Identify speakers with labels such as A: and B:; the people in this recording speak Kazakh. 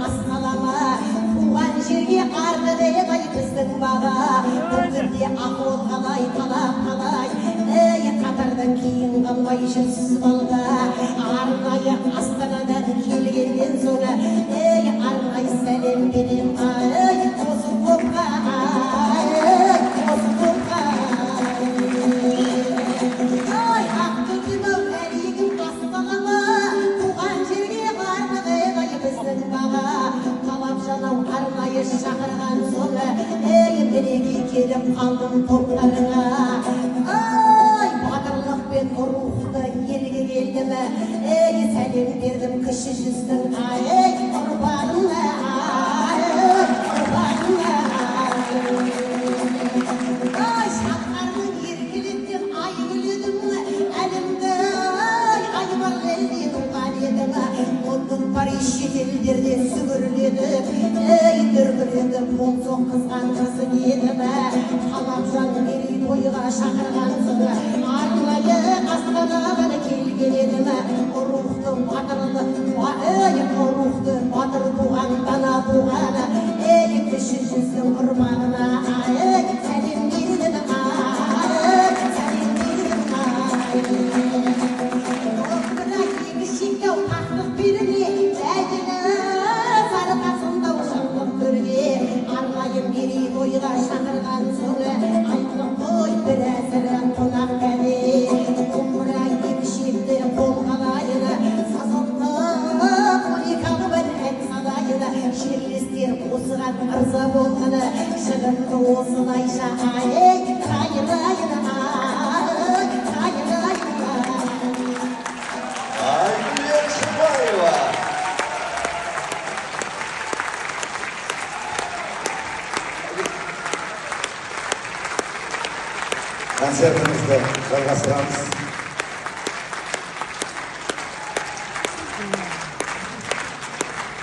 A: асқалама туған жерге қарды деп ай біздің баға бір бірде ақыл қалай талап қалай қатардан кейін қалмай жүрсіз балға арнайы астанадан келгеннен соң арнайы сәлем берем осы топқа осы топқа ақтөбе әлегім баспалама туған жерге бардық біздің баға талап жанау арнайы шақырған соң мінеки келіп қалдым топтарыңа батырлықпен рухты елге келдім сәлем бердім кіші жүздің құрбанына шаққардың еркелеткен ай күледім әлемді айбар елде туған едім лондон париж шетелдерде сүгірледім дүркіретіп қол соққызған қызың едім талап жан мерейтойға шақырған соң арнайы астанадан келген едім рухты батыр туған дана туған кіші жүздің құрбанына сәлем бердім сәлем бердім бірақ екі шектеу тақтық берме бәйгені сарқасындау шыңғып төрге арнайы мерейтойға шақырған соң айтылып қой бір әзірі қонақ кәде домбыра екі шекті қол қалайын сазылтып музыкалы бір ән салайын жерлестер осыған ырза болғаны жігітті осылайша қайырайын
B: Айгүл Шыбаева. Концертімізді жалғастырамыз.